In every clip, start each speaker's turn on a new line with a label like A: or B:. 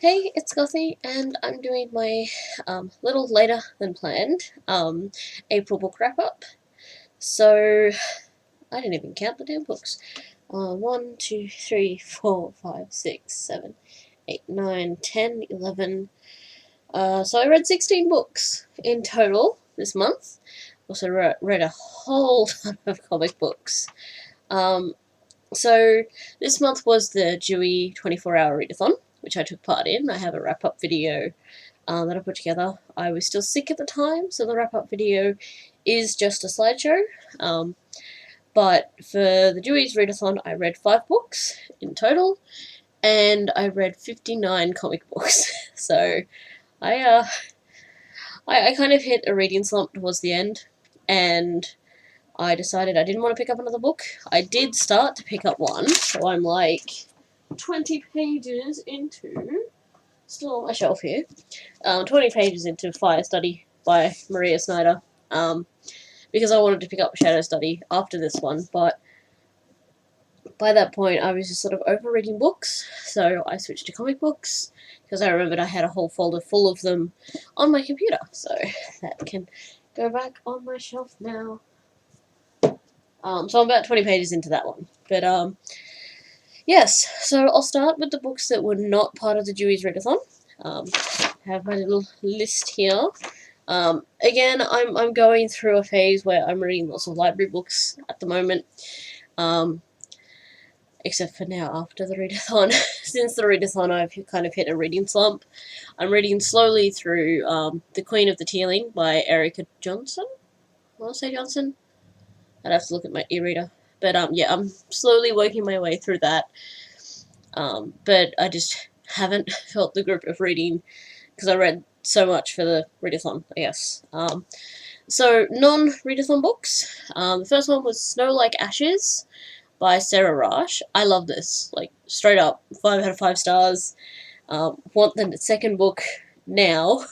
A: Hey, it's Gothy, and I'm doing my little later than planned April book wrap up. So I didn't even count the damn books. 1, 2, 3, 4, 5, 6, 7, 8, 9, 10, 11. So I read 16 books in total this month. Also read a whole ton of comic books. So this month was the Dewey 24-hour readathon, which I took part in. I have a wrap-up video that I put together. I was still sick at the time, so the wrap-up video is just a slideshow. But for the Dewey's readathon, I read 5 books in total, and I read 59 comic books. So I kind of hit a reading slump towards the end, and I decided I didn't want to pick up another book. I did start to pick up one, so I'm like 20 pages into, still on my shelf here, 20 pages into Fire Study by Maria Snyder, because I wanted to pick up Shadow Study after this one, but by that point I was just sort of over reading books, so I switched to comic books, because I remembered I had a whole folder full of them on my computer, so that can go back on my shelf now. So I'm about 20 pages into that one. But, yes, so I'll start with the books that were not part of the Dewey's Readathon. Have my little list here. Again, I'm going through a phase where I'm reading lots of library books at the moment. Except for now, after the readathon. Since the readathon, I've kind of hit a reading slump. I'm reading slowly through The Queen of the Tealing by Erica Johnson. I want to say Johnson? I'd have to look at my e-reader. But, yeah, I'm slowly working my way through that. But I just haven't felt the grip of reading, because I read so much for the readathon, I guess. So, non-readathon books. The first one was Snow Like Ashes by Sarah Rash. I love this. Like, straight up, 5 out of 5 stars. Want the second book now.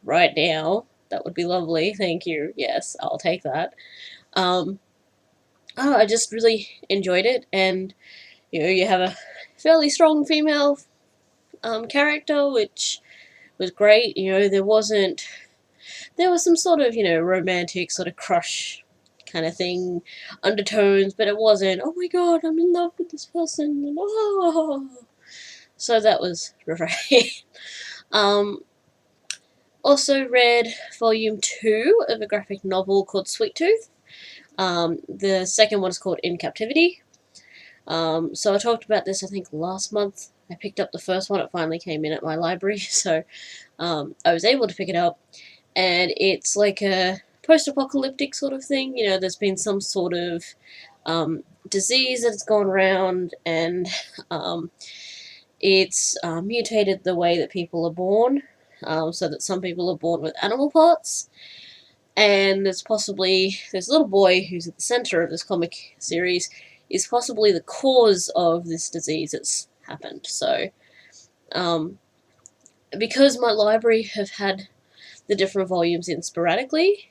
A: Right now. That would be lovely. Thank you. Yes, I'll take that. I just really enjoyed it, and you have a fairly strong female character, which was great. There was some sort of romantic sort of crush kind of thing, undertones, but it wasn't, oh my god, I'm in love with this person, and oh, so that was great. Also read volume 2 of a graphic novel called Sweet Tooth. The second one is called In Captivity. So I talked about this, I think, last month. I picked up the first one, it finally came in at my library, so I was able to pick it up, and it's like a post-apocalyptic sort of thing. There's been some sort of disease that's gone around, and it's mutated the way that people are born, so that some people are born with animal parts. And there's possibly this little boy who's at the center of this comic series is possibly the cause of this disease that's happened. So, because my library have had the different volumes in sporadically,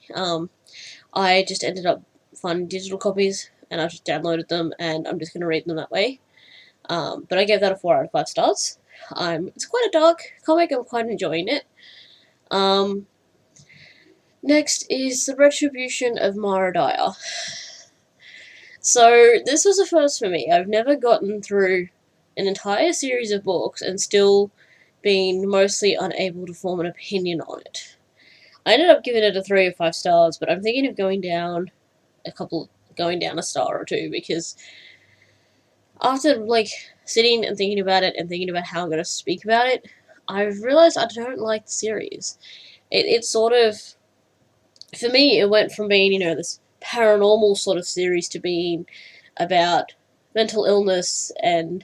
A: I just ended up finding digital copies, and I just downloaded them, and I'm just going to read them that way. But I gave that a 4 out of 5 stars. It's quite a dark comic, I'm quite enjoying it. Next is The Retribution of Mara Dyer. So, this was a first for me. I've never gotten through an entire series of books and still been mostly unable to form an opinion on it. I ended up giving it a 3 of 5 stars, but I'm thinking of going down a star or two, because after, like, sitting and thinking about it and thinking about how I'm going to speak about it, I've realized I don't like the series. It sort of, for me, it went from being, this paranormal sort of series to being about mental illness, and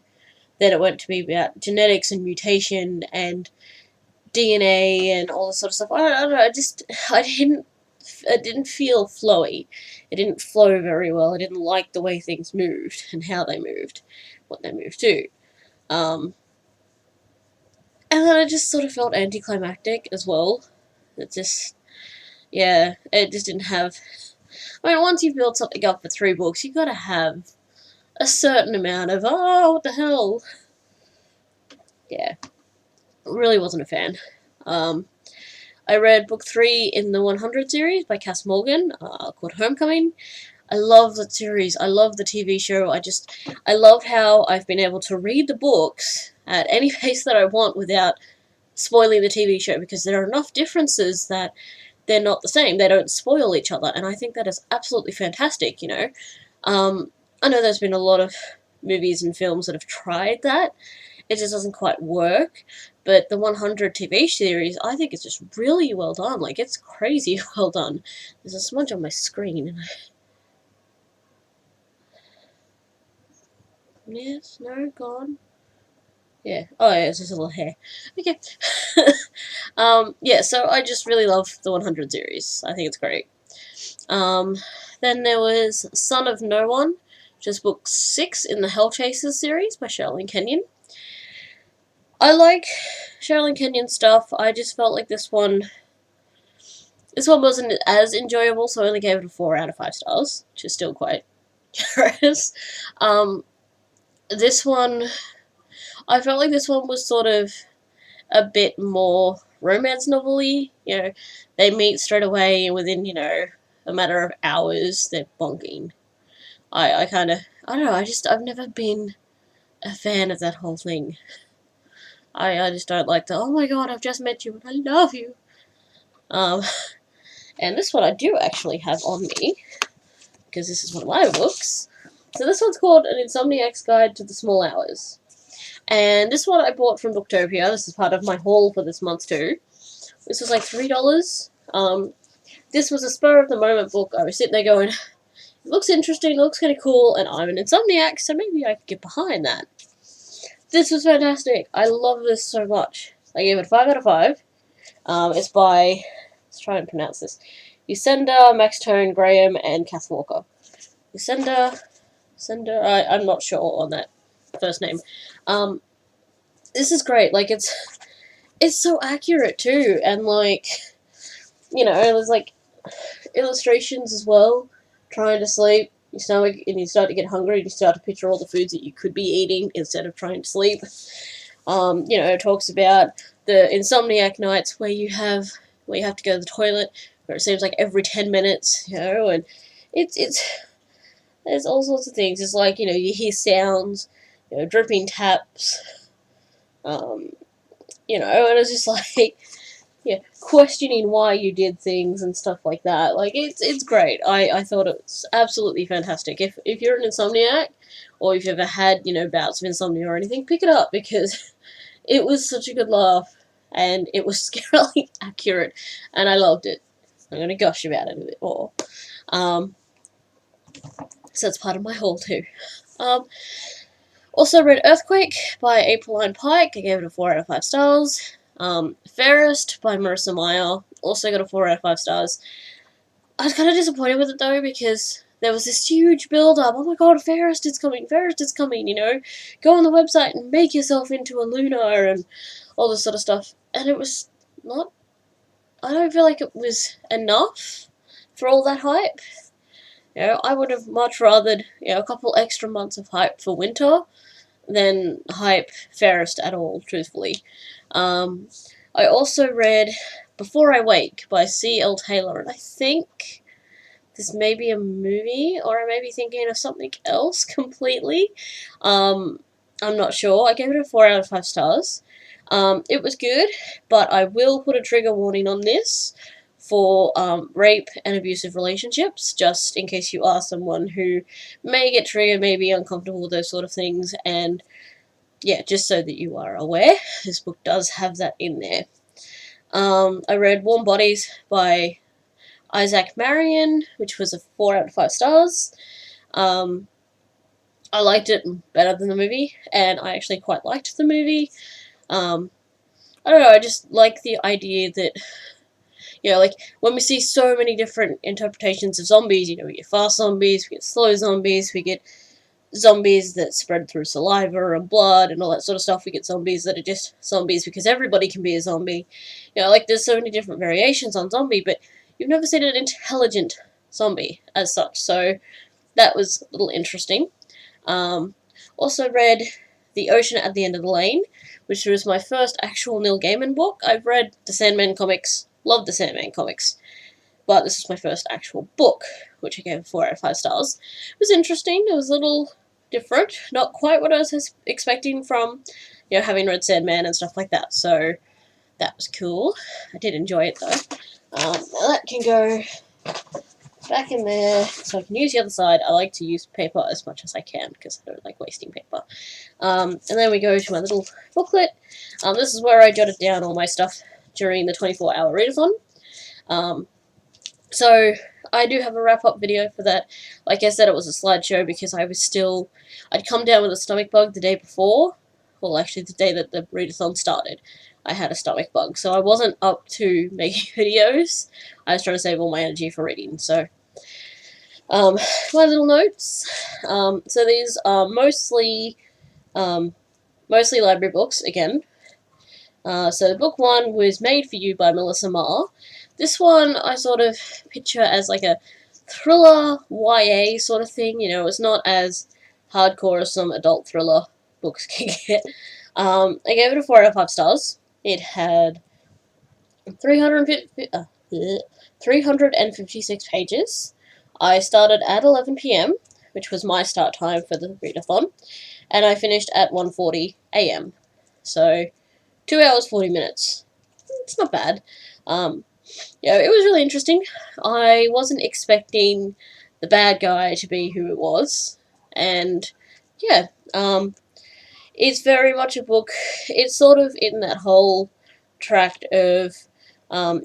A: then it went to be about genetics and mutation and DNA and all this sort of stuff. I don't know, it didn't feel flowy. It didn't flow very well. I didn't like the way things moved and how they moved, what they moved to. And then it just sort of felt anticlimactic as well. It just didn't have... I mean, once you've built something up for 3 books, you've got to have a certain amount of, oh, what the hell? Yeah. really wasn't a fan. I read book 3 in the 100 series by Cass Morgan, called Homecoming. I love the series. I love the TV show. I love how I've been able to read the books at any pace that I want without spoiling the TV show, because there are enough differences that they're not the same. They don't spoil each other, and I think that is absolutely fantastic, you know. I know there's been a lot of movies and films that have tried that. It just doesn't quite work. But the 100 TV series, I think it's just really well done. Like, it's crazy well done. There's a smudge on my screen, and yes, no, gone. Yeah. Oh, yeah, it's just a little hair. Okay. Yeah, so I just really love the 100 series. I think it's great. Then there was Son of No One, which is book 6 in the Hell Chasers series by Sherilyn Kenyon. I like Sherilyn Kenyon stuff. I just felt like this one wasn't as enjoyable, so I only gave it a 4 out of 5 stars, which is still quite generous. This one, I felt like this one was sort of a bit more romance novel-y. You know, they meet straight away, and within, you know, a matter of hours, they're bonking. I don't know, I've never been a fan of that whole thing. I just don't like the, oh my god, I've just met you and I love you. And this one I do actually have on me, because this is one of my books. So this one's called An Insomniac's Guide to the Small Hours. And this one I bought from Booktopia. This is part of my haul for this month too. This was like $3. This was a spur-of-the-moment book. I was sitting there going, it looks interesting, it looks kind of cool, and I'm an insomniac, so maybe I could get behind that. This was fantastic. I love this so much. I gave it 5 out of 5. It's by, let's try and pronounce this, Lucinda, Max Tone, Graham, and Kath Walker. Lucinda, I'm not sure on that first name. This is great. Like, it's so accurate too, and like, you know, there's like illustrations as well. Trying to sleep, you start to get hungry, and you start to picture all the foods that you could be eating instead of trying to sleep. You know, it talks about the insomniac nights where you have to go to the toilet, where it seems like every 10 minutes, you know, and there's all sorts of things. It's like, you know, you hear sounds, you know, dripping taps, you know, and it's just like, yeah, questioning why you did things and stuff like that. Like, it's great. I thought it was absolutely fantastic. If you're an insomniac, or if you've ever had, you know, bouts of insomnia or anything, pick it up, because it was such a good laugh, and it was scarily accurate, and I loved it. I'm going to gush about it a bit more. So that's part of my haul too. Also read Earthquake by Apeline Pike. I gave it a 4 out of 5 stars. Fairest by Marissa Meyer, also got a 4 out of 5 stars. I was kind of disappointed with it though, because there was this huge build-up. Oh my god, Fairest is coming, you know. Go on the website and make yourself into a Lunar and all this sort of stuff. And it was not, I don't feel like it was enough for all that hype. You know, I would have much rathered, you know, a couple extra months of hype for winter than hype Fairest at all, truthfully. I also read Before I Wake by C.L. Taylor, and I think this may be a movie, or I may be thinking of something else completely. I'm not sure. I gave it a 4 out of 5 stars. It was good, but I will put a trigger warning on this for rape and abusive relationships, just in case you are someone who may get triggered, may be uncomfortable with those sort of things, and yeah, just so that you are aware, this book does have that in there. I read Warm Bodies by Isaac Marion, which was a 4 out of 5 stars. I liked it better than the movie, and I actually quite liked the movie. I don't know, I just like the idea that, you know, like, when we see so many different interpretations of zombies, you know, we get fast zombies, we get slow zombies, we get zombies that spread through saliva and blood and all that sort of stuff. We get zombies that are just zombies because everybody can be a zombie. You know, like, there's so many different variations on zombie, but you've never seen an intelligent zombie as such, so that was a little interesting. Also read The Ocean at the End of the Lane, which was my first actual Neil Gaiman book. I've read the Sandman comics, loved the Sandman comics, but this is my first actual book, which I gave 4 out of 5 stars. It was interesting, it was a little different, not quite what I was expecting from, you know, having read Sandman and stuff like that, so that was cool. I did enjoy it though. Now that can go back in there, so I can use the other side. I like to use paper as much as I can, because I don't like wasting paper. And then we go to my little booklet. This is where I jotted down all my stuff during the 24-hour readathon. So I do have a wrap-up video for that. Like I said, it was a slideshow because I'd come down with a stomach bug the day before. Well, actually the day that the readathon started. I had a stomach bug, so I wasn't up to making videos. I was trying to save all my energy for reading, so my little notes. So these are mostly library books again. So book 1 was Made for You by Melissa Marr. This one I sort of picture as like a thriller YA sort of thing. You know, it's not as hardcore as some adult thriller books can get. I gave it a 4 out of 5 stars. It had 356 pages. I started at 11 PM, which was my start time for the readathon, and I finished at 1:40 AM. So 2 hours 40 minutes. It's not bad. Yeah, it was really interesting. I wasn't expecting the bad guy to be who it was, and yeah, it's very much a book. It's sort of in that whole tract of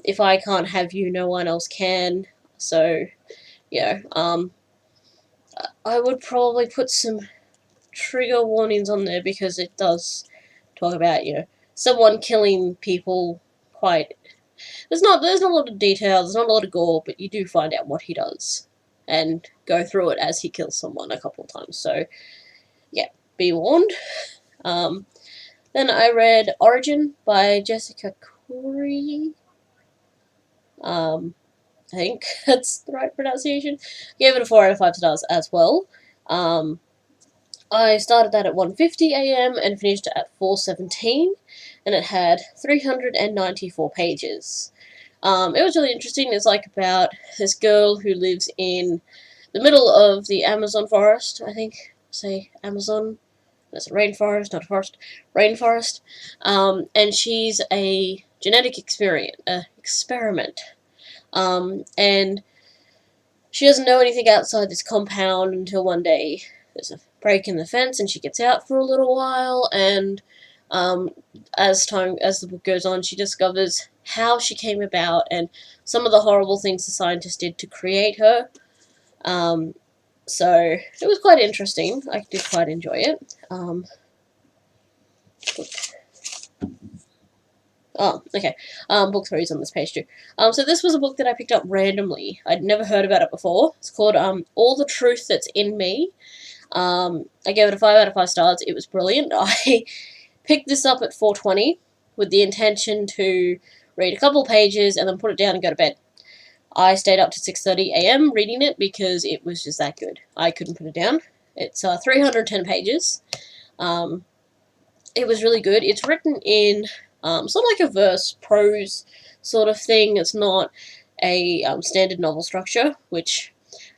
A: if I can't have you, no one else can. So, yeah, I would probably put some trigger warnings on there because it does talk about, you know, someone killing people quite. There's not a lot of detail, there's not a lot of gore, but you do find out what he does and go through it as he kills someone a couple of times. So, yeah, be warned. Then I read Origin by Jessica Corey. I think that's the right pronunciation. Gave it a 4 out of 5 stars as well. I started that at 1:50 AM and finished at 4:17, and it had 394 pages. It was really interesting. It's like about this girl who lives in the middle of the Amazon forest, I think. Say Amazon. That's a rainforest, not a forest. Rainforest. And she's a genetic experiment. And she doesn't know anything outside this compound until one day there's a break in the fence and she gets out for a little while, and as the book goes on, she discovers how she came about and some of the horrible things the scientists did to create her. So it was quite interesting. I did quite enjoy it. Book 3 is on this page too. So this was a book that I picked up randomly. I'd never heard about it before. It's called All the Truth That's in Me. I gave it a 5 out of 5 stars. It was brilliant. I picked this up at 4:20 with the intention to read a couple pages and then put it down and go to bed. I stayed up to 6:30 AM reading it because it was just that good. I couldn't put it down. It's 310 pages. It was really good. It's written in sort of like a verse prose sort of thing. It's not a standard novel structure, which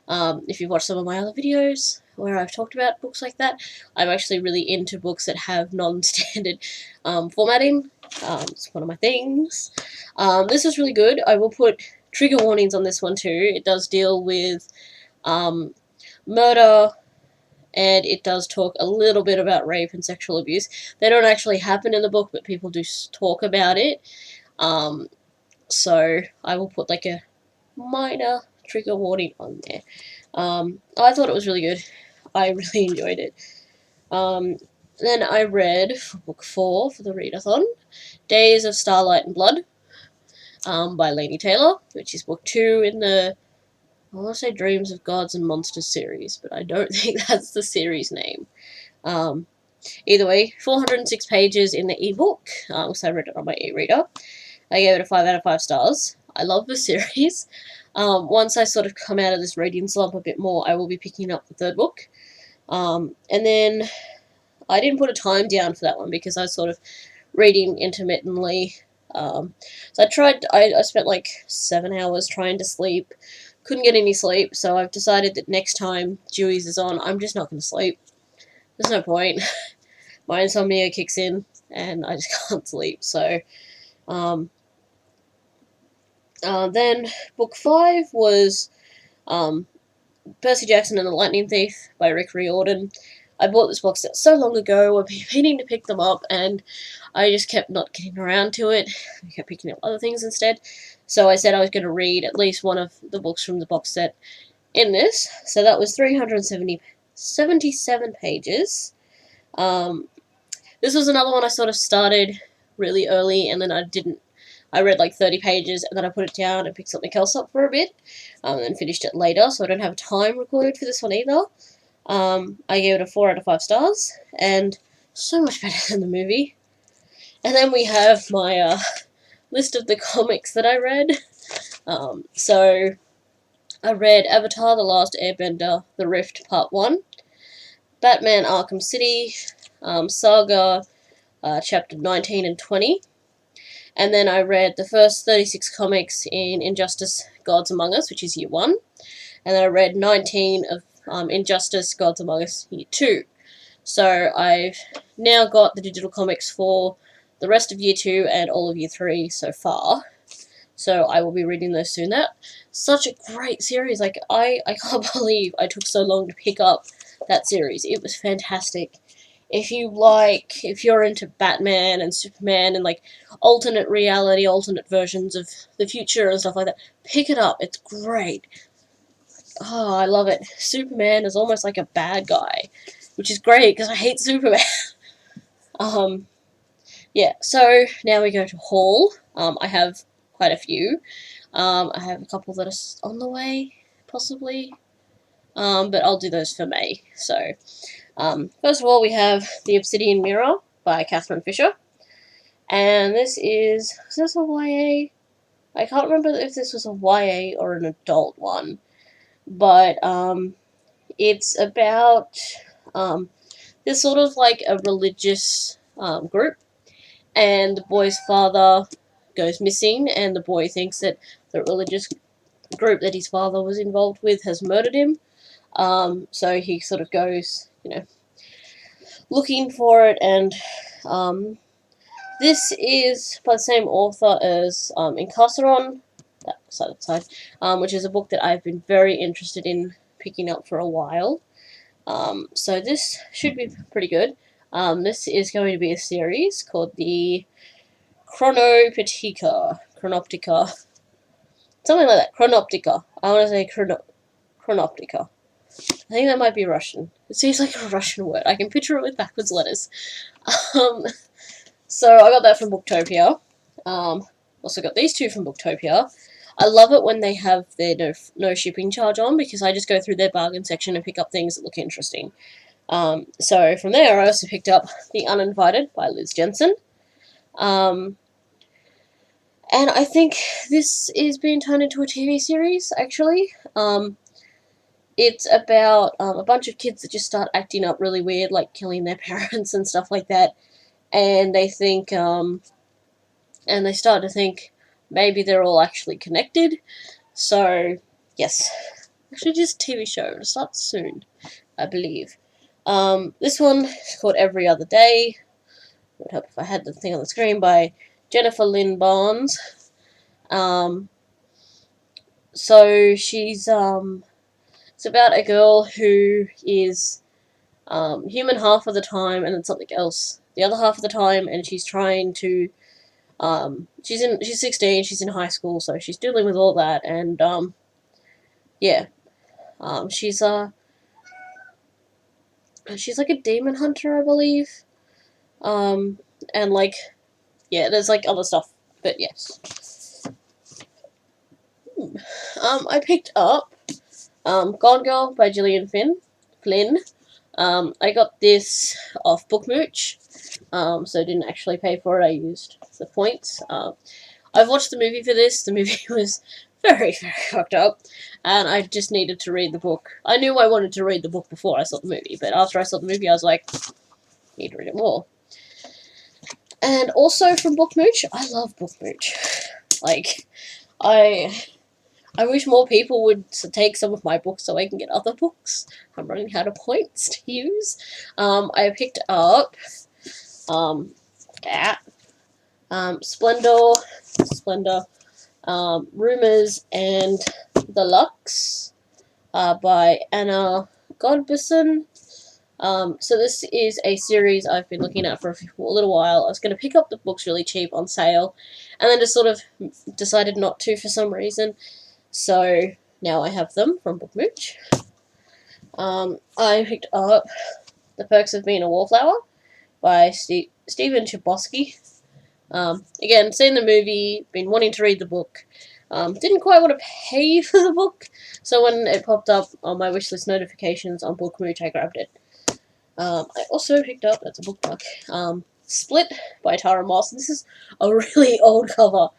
A: if you've watched some of my other videos where I've talked about books like that, I'm actually really into books that have non-standard formatting. It's one of my things. This is really good. I will put trigger warnings on this one too. It does deal with murder, and it does talk a little bit about rape and sexual abuse. They don't actually happen in the book, but people do talk about it. So I will put like a minor trigger warning on there. I thought it was really good. I really enjoyed it. Then I read for book 4 for the readathon, Days of Starlight and Blood by Laini Taylor, which is book 2 in the, I want to say Dreams of Gods and Monsters series, but I don't think that's the series name. Either way, 406 pages in the ebook, so I read it on my e-reader. I gave it a 5 out of 5 stars. I love the series. Once I sort of come out of this reading slump a bit more, I will be picking up the 3rd book. And then I didn't put a time down for that one because I was sort of reading intermittently. So I spent like 7 hours trying to sleep, couldn't get any sleep, so I've decided that next time Dewey's is on, I'm just not going to sleep. There's no point. My insomnia kicks in, and I just can't sleep, so, then book 5 was, Percy Jackson and the Lightning Thief by Rick Riordan. I bought this box set so long ago, I've been meaning to pick them up, and I just kept not getting around to it. I kept picking up other things instead. So I said I was going to read at least one of the books from the box set in this. So that was 377 pages. This was another one I sort of started really early, and then I read like 30 pages, and then I put it down and picked something else up for a bit, and then finished it later, so I don't have time recorded for this one either. I gave it a 4 out of 5 stars, and so much better than the movie. And then we have my list of the comics that I read. So I read Avatar: The Last Airbender, The Rift Part 1, Batman Arkham City, Saga, Chapter 19 and 20, and then I read the first 36 comics in Injustice Gods Among Us, which is Year 1, and then I read 19 of Injustice Gods Among Us Year 2. So I've now got the digital comics for the rest of Year 2 and all of Year 3 so far. So I will be reading those soon. That's such a great series. Like, I can't believe I took so long to pick up that series. It was fantastic. If you're into Batman and Superman and like alternate reality, alternate versions of the future and stuff like that, pick it up. It's great. Oh, I love it. Superman is almost like a bad guy, which is great because I hate Superman. Yeah, so now we go to haul. I have quite a few. I have a couple that are on the way, possibly. But I'll do those for May. So, first of all, we have The Obsidian Mirror by Catherine Fisher. And this is this a YA? I can't remember if this was a YA or an adult one. But, it's about, this sort of like a religious, group. And the boy's father goes missing, and the boy thinks that the religious group that his father was involved with has murdered him. So he sort of goes, looking for it, and this is by the same author as Incarceron, that side, which is a book that I've been very interested in picking up for a while. So this should be pretty good. This is going to be a series called the Chronoptica, something like that. Chronoptica. I want to say Chronoptica. I think that might be Russian. It seems like a Russian word. I can picture it with backwards letters. So I got that from Booktopia. Also got these two from Booktopia. I love it when they have their no shipping charge on, because I just go through their bargain section and pick up things that look interesting. So from there I also picked up The Uninvited by Liz Jensen. And I think this is being turned into a TV series, actually. It's about a bunch of kids that just start acting up really weird, like killing their parents and stuff like that. And they think, and they start to think maybe they're all actually connected. So, yes. Actually, just a TV show. It starts soon, I believe. This one is called Every Other Day. I would hope if I had the thing on the screen, by Jennifer Lynn Barnes. So she's, it's about a girl who is human half of the time and then something else the other half of the time, and she's trying to, she's 16, she's in high school, so she's dealing with all that, and, yeah, she's like a demon hunter, I believe, and, like, yeah, there's, like, other stuff, but yes. I picked up, Gone Girl by Gillian Flynn. I got this off Bookmooch, so I didn't actually pay for it, I used the points. I've watched the movie for this. The movie was very, very fucked up, and I just needed to read the book. I knew I wanted to read the book before I saw the movie, but after I saw the movie I was like, need to read it more. And also from Bookmooch, I love Bookmooch. Like, I wish more people would take some of my books so I can get other books. I'm running out of points to use. I picked up Splendor, Rumours, and The Lux by Anna Godbison. So this is a series I've been looking at for a little while. I was going to pick up the books really cheap on sale, and then just sort of decided not to for some reason. So now I have them from Bookmooch. I picked up The Perks of Being a Wallflower by Stephen Chbosky. Again, seen the movie, been wanting to read the book. Didn't quite want to pay for the book, so when it popped up on my wishlist notifications on Bookmooch, I grabbed it. I also picked up, that's a bookmark, Split by Tara Moss. This is a really old cover.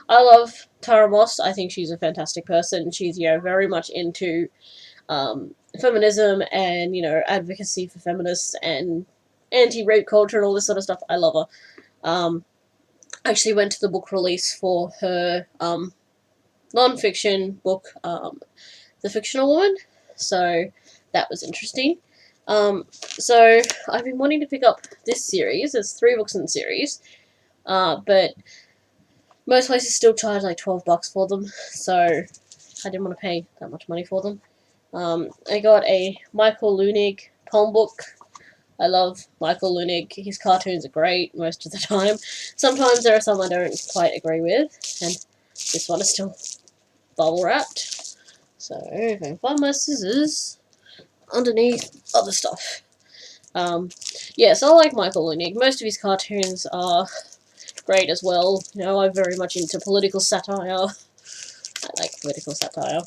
A: I love Tara Moss. I think she's a fantastic person. She's, very much into feminism and, advocacy for feminists and anti-rape culture and all this sort of stuff. I love her. I actually went to the book release for her non-fiction book, The Fictional Woman, so that was interesting. So I've been wanting to pick up this series. There's 3 books in the series, but most places still charge like $12 for them, so I didn't want to pay that much money for them. I got a Michael Leunig poem book. I love Michael Leunig. His cartoons are great most of the time. Sometimes there are some I don't quite agree with, and this one is still bubble wrapped. So if I can find my scissors underneath other stuff. Yes, I like Michael Leunig. Most of his cartoons are great as well. I'm very much into political satire. I like political satire.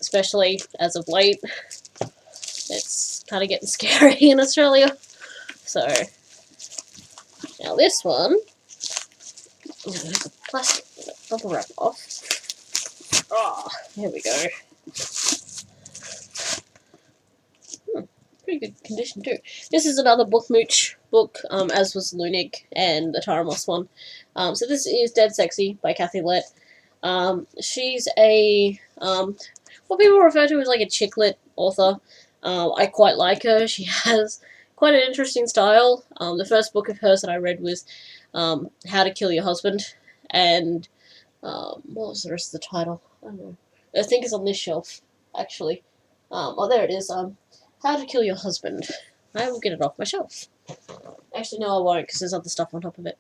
A: Especially as of late. It's kind of getting scary in Australia. So, now this one, there's a plastic bubble wrap off. Here we go. Pretty good condition too. This is another Bookmooch book, as was Leunig and the Tara Moss one. So this is Dead Sexy by Llette. She's a, what people refer to as like a chick lit author. I quite like her. She has quite an interesting style. The first book of hers that I read was How to Kill Your Husband, and what was the rest of the title? I don't know. I think it's on this shelf, actually. Oh, there it is. How to Kill Your Husband. I will get it off my shelf. Actually, no, I won't, because there's other stuff on top of it.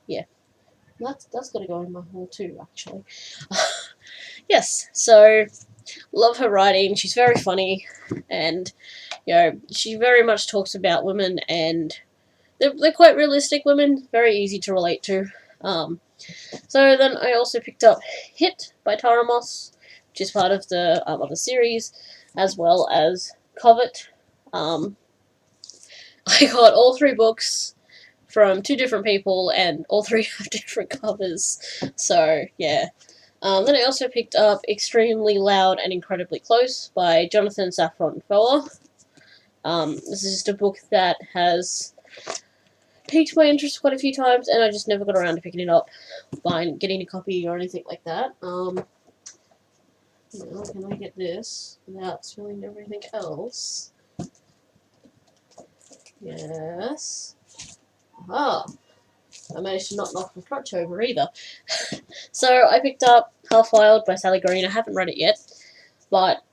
A: Yeah. That's got to go in my haul too, actually. Yes, so love her writing. She's very funny, and she very much talks about women, and they're quite realistic women, very easy to relate to. So then I also picked up Hit by Tara Moss, which is part of the other series, as well as Covet. I got all 3 books from 2 different people, and all 3 have different covers, so yeah. Then I also picked up Extremely Loud and Incredibly Close by Jonathan Safran Foer. This is just a book that has piqued my interest quite a few times, and I just never got around to picking it up, getting a copy or anything like that. Now, can I get this without spilling everything else? Yes. Ah, I managed to not knock the crotch over either. So I picked up Half Wild by Sally Green. I haven't read it yet, but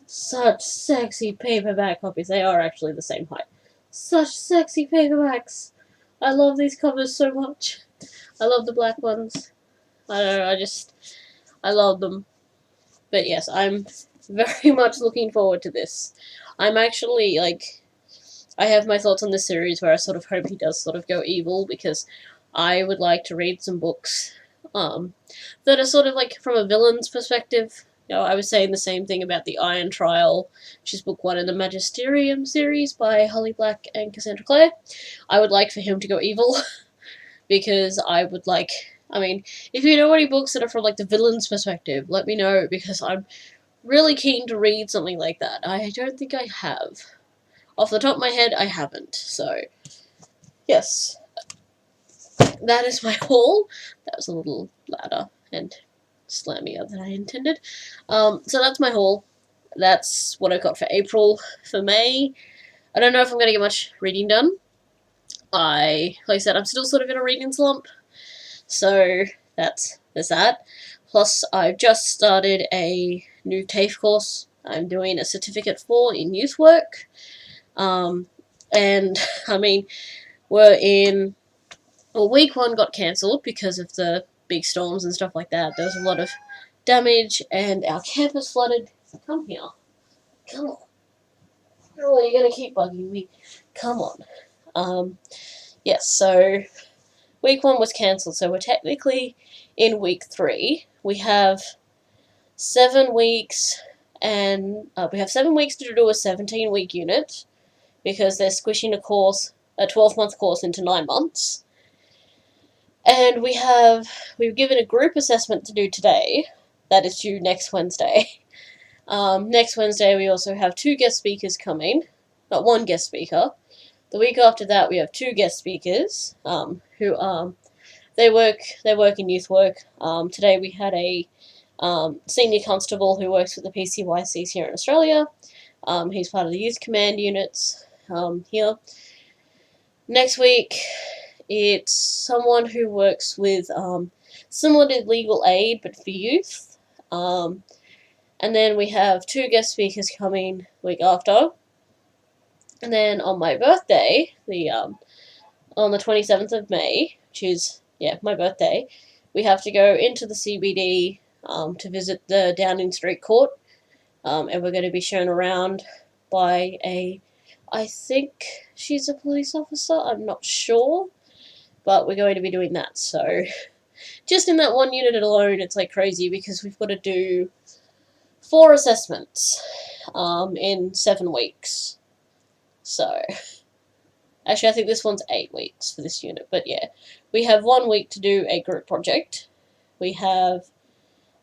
A: such sexy paperback copies. They are actually the same height. Such sexy paperbacks. I love these covers so much. I love the black ones. I don't know, I love them. But yes, I'm very much looking forward to this. I'm actually, I have my thoughts on this series where I sort of hope he does sort of go evil, because I would like to read some books that are sort of from a villain's perspective. I was saying the same thing about The Iron Trial, which is book 1 in the Magisterium series by Holly Black and Cassandra Clare. I would like for him to go evil, because I would if you know any books that are from the villain's perspective, let me know, because I'm really keen to read something like that. I don't think I have. Off the top of my head, I haven't. So, yes. That is my haul. That was a little louder and slammier than I intended. So that's my haul. That's what I got for April. For May, I don't know if I'm going to get much reading done. Like I said, I'm still sort of in a reading slump. So there's that. Plus, I've just started a new TAFE course I'm doing a certificate for in youth work. And, I mean, week 1 got cancelled because of the big storms and stuff like that. There was a lot of damage, and our campus flooded. Come here. Come on. Oh, you're going to keep bugging me. Come on. Yes, so week 1 was cancelled, so we're technically in week 3. We have 7 weeks, and we have 7 weeks to do a 17-week unit, because they're squishing a 12-month course into 9 months. And we've given a group assessment to do today. That is due next Wednesday. Next Wednesday we also have 2 guest speakers coming. Not 1 guest speaker. The week after that we have 2 guest speakers, who they work in youth work. Today we had a senior constable who works with the PCYCs here in Australia. He's part of the youth command units here. Next week it's someone who works with similar to legal aid but for youth. And then we have 2 guest speakers coming week after. And then on my birthday, on the 27th of May, which is, my birthday, we have to go into the CBD to visit the Downing Street Court. And we're going to be shown around by I think she's a police officer, I'm not sure. But we're going to be doing that, so just in that one unit alone, it's like crazy because we've got to do 4 assessments in 7 weeks. So, actually I think this one's 8 weeks for this unit, but yeah. We have 1 week to do a group project. We have,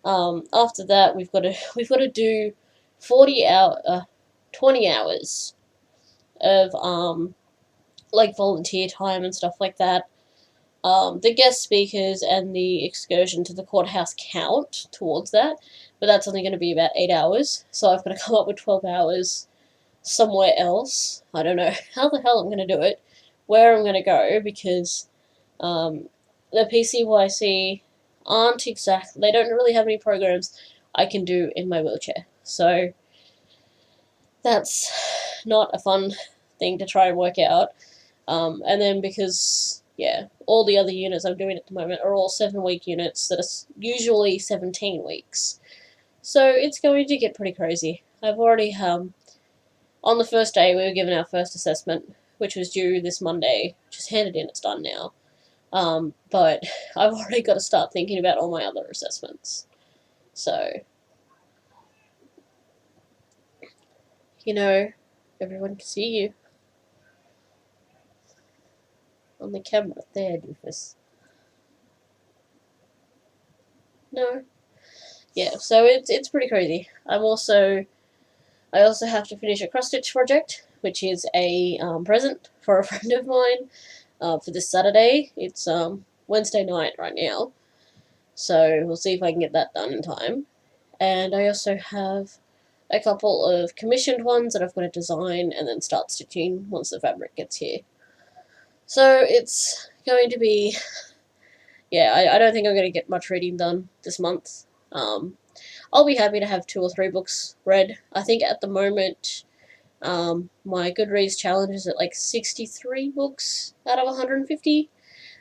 A: after that we've got to do 20 hours of, like volunteer time and stuff like that. The guest speakers and the excursion to the courthouse count towards that, but that's only going to be about 8 hours, so I've got to come up with 12 hours somewhere else. I don't know how the hell I'm going to do it, where I'm going to go, because the PCYC they don't really have any programs I can do in my wheelchair, so that's not a fun thing to try and work out. And then because all the other units I'm doing at the moment are all 7-week units that are usually 17 weeks. So it's going to get pretty crazy. I've already, on the first day we were given our first assessment, which was due this Monday, just handed in, it's done now. But I've already got to start thinking about all my other assessments. So, everyone can see you. On the camera there, doofus. No. Yeah, so it's pretty crazy. I also have to finish a cross-stitch project, which is a present for a friend of mine for this Saturday. It's Wednesday night right now, so we'll see if I can get that done in time. And I also have a couple of commissioned ones that I've got to design and then start stitching once the fabric gets here. So it's going to be, I don't think I'm going to get much reading done this month. I'll be happy to have 2 or 3 books read. I think at the moment, my Goodreads challenge is at like 63 books out of 150.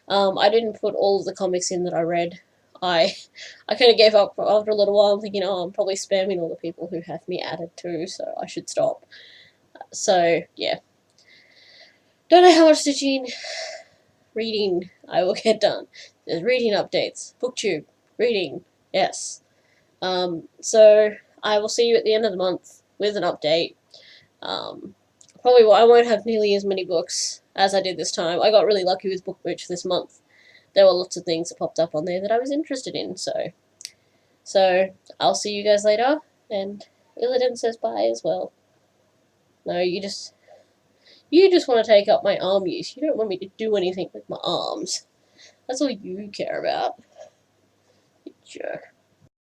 A: I didn't put all of the comics in that I read. I kind of gave up after a little while. I'm thinking, I'm probably spamming all the people who have me added too, so I should stop. So, yeah. Don't know how much stitching, reading I will get done. There's reading updates, booktube, reading, yes. So I will see you at the end of the month with an update. Probably I won't have nearly as many books as I did this time. I got really lucky with BookMooch this month. There were lots of things that popped up on there that I was interested in, so I'll see you guys later, and Illidan says bye as well. No, you just want to take up my arm use. You don't want me to do anything with my arms. That's all you care about. You jerk.